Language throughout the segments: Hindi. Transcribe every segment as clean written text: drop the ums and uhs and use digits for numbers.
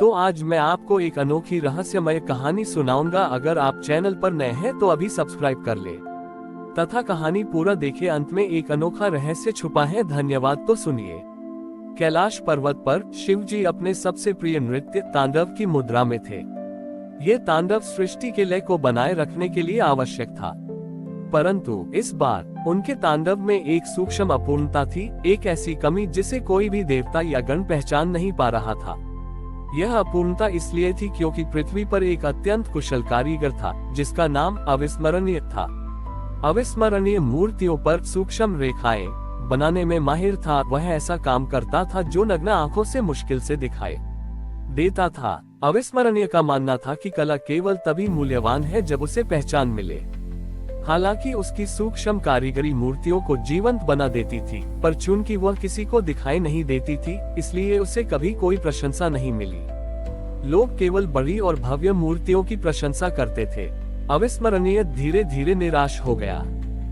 तो आज मैं आपको एक अनोखी रहस्यमय कहानी सुनाऊंगा। अगर आप चैनल पर नए हैं तो अभी सब्सक्राइब कर ले तथा कहानी पूरा देखे। अंत में एक अनोखा रहस्य छुपा है। धन्यवाद। तो सुनिए। कैलाश पर्वत पर शिव जी अपने सबसे प्रिय नृत्य तांडव की मुद्रा में थे। ये तांडव सृष्टि के लय को बनाए रखने के लिए आवश्यक था, परंतु इस बार उनके तांडव में एक सूक्ष्म अपूर्णता थी, एक ऐसी कमी जिसे कोई भी देवता या गण पहचान नहीं पा रहा था। यह अपूर्णता इसलिए थी क्योंकि पृथ्वी पर एक अत्यंत कुशल कारीगर था जिसका नाम अविस्मरणीय था। अविस्मरणीय मूर्तियों पर सूक्ष्म रेखाएं बनाने में माहिर था। वह ऐसा काम करता था जो नग्न आंखों से मुश्किल से दिखाई देता था। अविस्मरणीय का मानना था कि कला केवल तभी मूल्यवान है जब उसे पहचान मिले। हालांकि उसकी सूक्ष्म कारीगरी मूर्तियों को जीवंत बना देती थी, पर चूंकि वह किसी को दिखाई नहीं देती थी, इसलिए उसे कभी कोई प्रशंसा नहीं मिली। लोग केवल बड़ी और भव्य मूर्तियों की प्रशंसा करते थे। अविस्मरणीय धीरे धीरे निराश हो गया।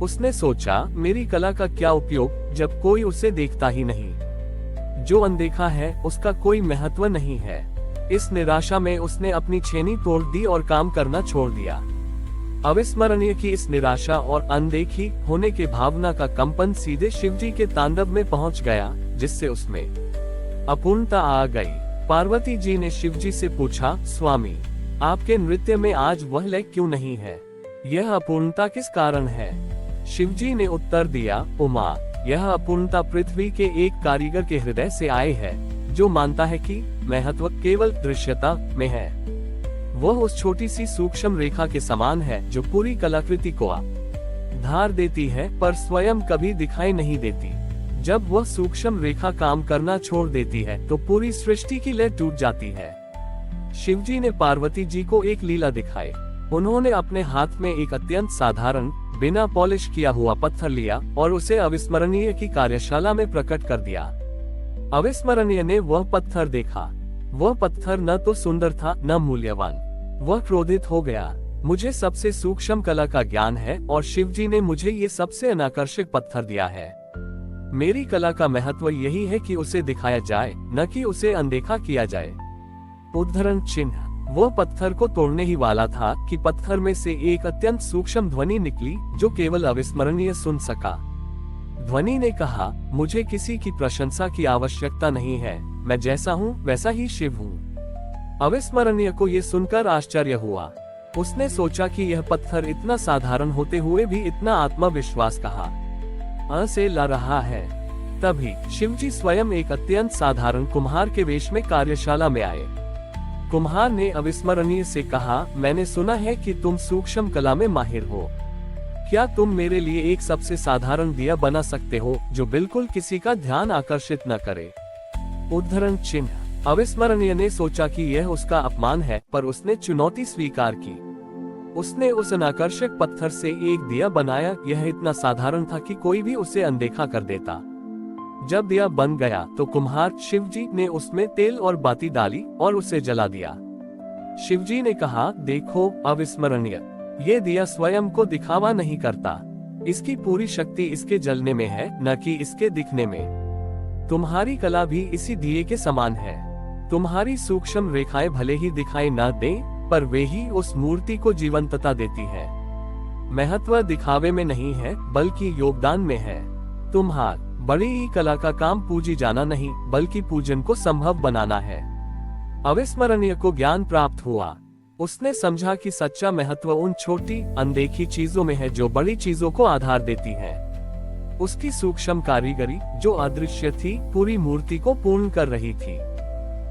उसने सोचा, मेरी कला का क्या उपयोग जब कोई उसे देखता ही नहीं। जो अनदेखा है उसका कोई महत्व नहीं है। इस निराशा में उसने अपनी छेनी तोड़ दी और काम करना छोड़ दिया। अविस्मरणीय की इस निराशा और अनदेखी होने के भावना का कंपन सीधे शिवजी के तांडव में पहुंच गया, जिससे उसमें अपूर्णता आ गई। पार्वती जी ने शिवजी से पूछा, स्वामी, आपके नृत्य में आज वह लय क्यों नहीं है? यह अपूर्णता किस कारण है? शिवजी ने उत्तर दिया, उमा, यह अपूर्णता पृथ्वी के एक कारीगर के हृदय से आए है, जो मानता है कि महत्व केवल दृश्यता में है। वह उस छोटी सी सूक्ष्म रेखा के समान है जो पूरी कलाकृति को धार देती है, पर स्वयं कभी दिखाई नहीं देती। जब वह सूक्ष्म रेखा काम करना छोड़ देती है तो पूरी सृष्टि की लय टूट जाती है। शिवजी ने पार्वती जी को एक लीला दिखाई। उन्होंने अपने हाथ में एक अत्यंत साधारण, बिना पॉलिश किया हुआ पत्थर लिया और उसे अविस्मरणीय की कार्यशाला में प्रकट कर दिया। अविस्मरणीय ने वह पत्थर देखा। वह पत्थर न तो सुंदर था न मूल्यवान। वह क्रोधित हो गया। मुझे सबसे सूक्ष्म कला का ज्ञान है और शिवजी ने मुझे ये सबसे अनाकर्षक पत्थर दिया है। मेरी कला का महत्व यही है कि उसे दिखाया जाए, न कि उसे अनदेखा किया जाए। उद्धरण चिन्ह। वह पत्थर को तोड़ने ही वाला था कि पत्थर में से एक अत्यंत सूक्ष्म ध्वनि निकली जो केवल अविस्मरणीय सुन सका। ध्वनि ने कहा, मुझे किसी की प्रशंसा की आवश्यकता नहीं है, मैं जैसा हूँ वैसा ही शिव हूँ। अविस्मरणीय को ये सुनकर आश्चर्य हुआ। उसने सोचा कि यह पत्थर इतना साधारण होते हुए भी इतना आत्मविश्वास कहाँ से ला रहा है। तभी शिवजी स्वयं एक अत्यंत साधारण कुम्हार के वेश में कार्यशाला में आए। कुम्हार ने अविस्मरणीय से कहा, मैंने सुना है कि तुम सूक्ष्म कला में माहिर हो। क्या तुम मेरे लिए एक सबसे साधारण दिया बना सकते हो जो बिल्कुल किसी का ध्यान आकर्षित न करे? उद्धरण चिन्ह। अविस्मरणीय ने सोचा कि यह उसका अपमान है, पर उसने चुनौती स्वीकार की। उसने उस अनाकर्षक पत्थर से एक दिया बनाया। यह इतना साधारण था कि कोई भी उसे अनदेखा कर देता। जब दिया बन गया तो कुम्हार शिवजी ने उसमें तेल और बाती डाली और उसे जला दिया। शिवजी ने कहा, देखो अविस्मरणीय, ये दिया स्वयं को दिखावा नहीं करता। इसकी पूरी शक्ति इसके जलने में है, न कि इसके दिखने में। तुम्हारी कला भी इसी दिए के समान है। तुम्हारी सूक्ष्म रेखाएं भले ही दिखाई न दें, पर वे ही उस मूर्ति को जीवंतता देती है। महत्व दिखावे में नहीं है, बल्कि योगदान में है। तुम्हार बड़ी ही कला का काम पूजी जाना नहीं, बल्कि पूजन को संभव बनाना है। अविस्मरणीय को ज्ञान प्राप्त हुआ। उसने समझा कि सच्चा महत्व उन छोटी अनदेखी चीजों में है जो बड़ी चीजों को आधार देती है। उसकी सूक्ष्म कारीगरी जो अदृश्य थी, पूरी मूर्ति को पूर्ण कर रही थी।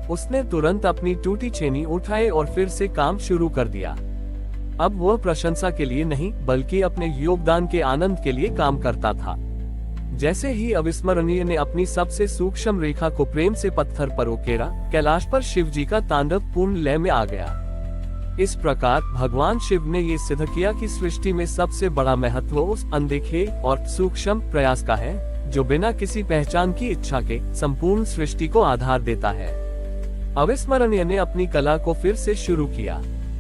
उसने तुरंत अपनी टूटी छेनी उठाई और फिर से काम शुरू कर दिया। अब वह प्रशंसा के लिए नहीं, बल्कि अपने योगदान के आनंद के लिए काम करता था। जैसे ही अविस्मरणीय ने अपनी सबसे सूक्ष्म रेखा को प्रेम से पत्थर पर उकेरा, कैलाश पर शिवजी का तांडव पूर्ण लय में आ गया। इस प्रकार भगवान शिव ने ये सिद्ध किया कि सृष्टि में सबसे बड़ा महत्व उस अनदेखे और सूक्ष्म प्रयास का है जो बिना किसी पहचान की इच्छा के संपूर्ण सृष्टि को आधार देता है। अविस्मरणीय ने अपनी कला को फिर से शुरू किया।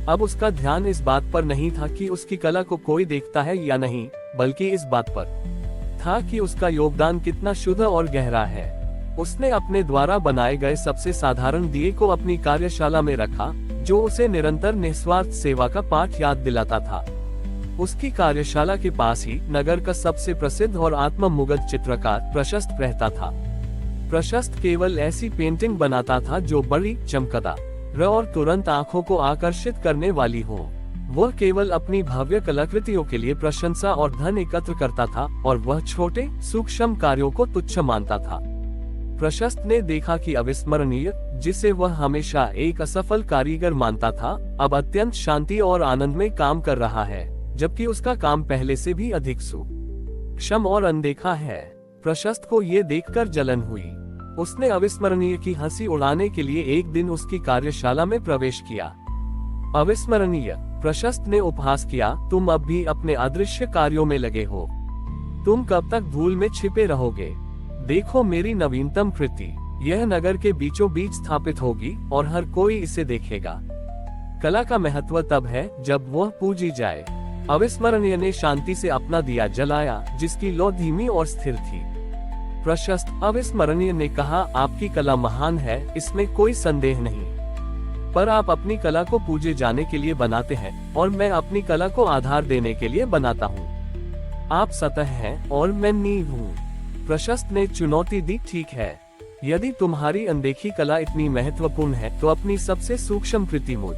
अब उसका ध्यान इस बात पर नहीं था कि उसकी कला को कोई देखता है या नहीं, बल्कि इस बात पर था कि उसका योगदान कितना शुद्ध और गहरा है। उसने अपने द्वारा बनाए गए सबसे साधारण दिए को अपनी कार्यशाला में रखा, जो उसे निरंतर निस्वार्थ सेवा का पाठ याद दिलाता था। उसकी कार्यशाला के पास ही नगर का सबसे प्रसिद्ध और आत्ममुग्ध चित्रकार प्रशस्त रहता था। प्रशस्त केवल ऐसी पेंटिंग बनाता था जो बड़ी, चमकदार और तुरंत आंखों को आकर्षित करने वाली हो। वह केवल अपनी भव्य कलाकृतियों के लिए प्रशंसा और धन एकत्र करता था और वह छोटे, सूक्ष्म कार्यों को तुच्छ मानता था। प्रशस्त ने देखा कि अविस्मरणीय, जिसे वह हमेशा एक असफल कारीगर मानता था, अब अत्यंत शांति और आनंद में काम कर रहा है, जबकि उसका काम पहले से भी अधिक सूक्ष्म और अनदेखा है। प्रशस्त को ये देखकर जलन हुई। उसने अविस्मरणीय की हंसी उड़ाने के लिए एक दिन उसकी कार्यशाला में प्रवेश किया। अविस्मरणीय, प्रशस्त ने उपहास किया, तुम अब भी अपने अदृश्य कार्यों में लगे हो। तुम कब तक धूल में छिपे रहोगे? देखो मेरी नवीनतम कृति, यह नगर के बीचों बीच स्थापित होगी और हर कोई इसे देखेगा। कला का महत्व तब है जब वह पूजी जाए। अविस्मरणीय ने शांति से अपना दिया जलाया, जिसकी लौ धीमी और स्थिर थी। प्रशस्त, अविस्मरणीय ने कहा, आपकी कला महान है, इसमें कोई संदेह नहीं, पर आप अपनी कला को पूजे जाने के लिए बनाते हैं और मैं अपनी कला को आधार देने के लिए बनाता हूँ। आप सतह हैं और मैं नींव हूँ। प्रशस्त ने चुनौती दी, ठीक है, यदि तुम्हारी अनदेखी कला इतनी महत्वपूर्ण है तो अपनी सबसे सूक्ष्म कृति मुझ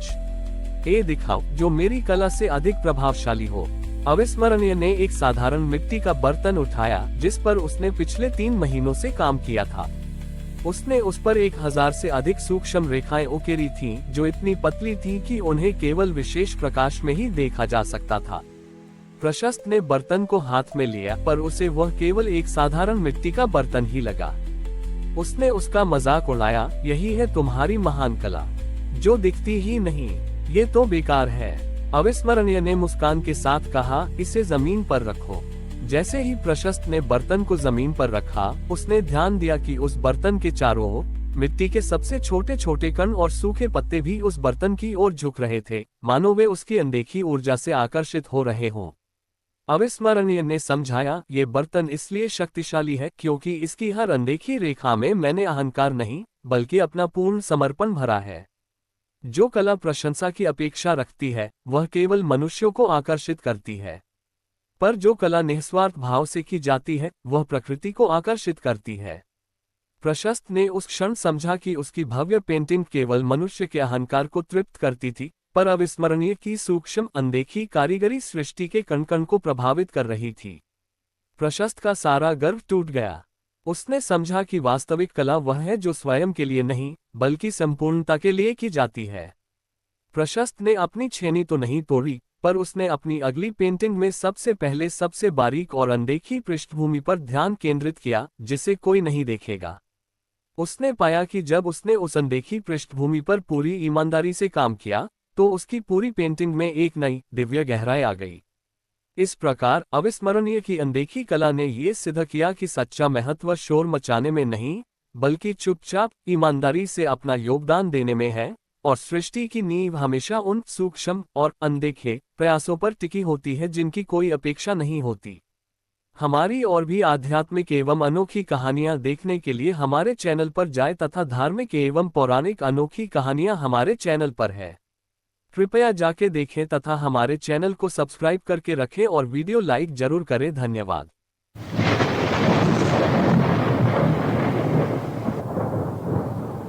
दिखाओ, जो मेरी कला से अधिक प्रभावशाली हो। अविस्मरणीय ने एक साधारण मिट्टी का बर्तन उठाया, जिस पर उसने पिछले 3 महीनों से काम किया था। उसने उस पर 1000 से अधिक सूक्ष्म रेखाएं उकेरी थीं, जो इतनी पतली थीं कि उन्हें केवल विशेष प्रकाश में ही देखा जा सकता था। प्रशस्त ने बर्तन को हाथ में लिया, पर उसे वह केवल एक साधारण मिट्टी का बर्तन ही लगा। उसने उसका मजाक उड़ाया, यही है तुम्हारी महान कला, जो दिखती ही नहीं, ये तो बेकार है। अविस्मरणीय ने मुस्कान के साथ कहा, इसे जमीन पर रखो। जैसे ही प्रशस्त ने बर्तन को जमीन पर रखा, उसने ध्यान दिया कि उस बर्तन के चारों ओर मिट्टी के सबसे छोटे छोटे कण और सूखे पत्ते भी उस बर्तन की ओर झुक रहे थे, मानो वे उसकी अनदेखी ऊर्जा से आकर्षित हो रहे हों। अविस्मरणीय ने समझाया, ये बर्तन इसलिए शक्तिशाली है क्योंकि इसकी हर अनदेखी रेखा में मैंने अहंकार नहीं, बल्कि अपना पूर्ण समर्पण भरा है। जो कला प्रशंसा की अपेक्षा रखती है, वह केवल मनुष्यों को आकर्षित करती है, पर जो कला निस्वार्थ भाव से की जाती है, वह प्रकृति को आकर्षित करती है। प्रशस्त ने उस क्षण समझा कि उसकी भव्य पेंटिंग केवल मनुष्य के अहंकार को तृप्त करती थी, पर अविस्मरणीय की सूक्ष्म अनदेखी कारीगरी सृष्टि के कण कण को प्रभावित कर रही थी। प्रशस्त का सारा गर्व टूट गया। उसने समझा कि वास्तविक कला वह है जो स्वयं के लिए नहीं, बल्कि संपूर्णता के लिए की जाती है। प्रशस्त ने अपनी छेनी तो नहीं तोड़ी, पर उसने अपनी अगली पेंटिंग में सबसे पहले सबसे बारीक और अनदेखी पृष्ठभूमि पर ध्यान केंद्रित किया, जिसे कोई नहीं देखेगा। उसने पाया कि जब उसने उस अनदेखी पृष्ठभूमि पर पूरी ईमानदारी से काम किया, तो उसकी पूरी पेंटिंग में एक नई, दिव्य गहराई आ गई। इस प्रकार अविस्मरणीय की अनदेखी कला ने ये सिद्ध किया कि सच्चा महत्व शोर मचाने में नहीं, बल्कि चुपचाप ईमानदारी से अपना योगदान देने में है, और सृष्टि की नींव हमेशा उन सूक्ष्म और अनदेखे प्रयासों पर टिकी होती है जिनकी कोई अपेक्षा नहीं होती। हमारी और भी आध्यात्मिक एवं अनोखी कहानियां देखने के लिए हमारे चैनल पर जाएं तथा धार्मिक एवं पौराणिक अनोखी कहानियां हमारे चैनल पर है। कृपया जाके देखें तथा हमारे चैनल को सब्सक्राइब करके रखें और वीडियो लाइक जरूर करें। धन्यवाद।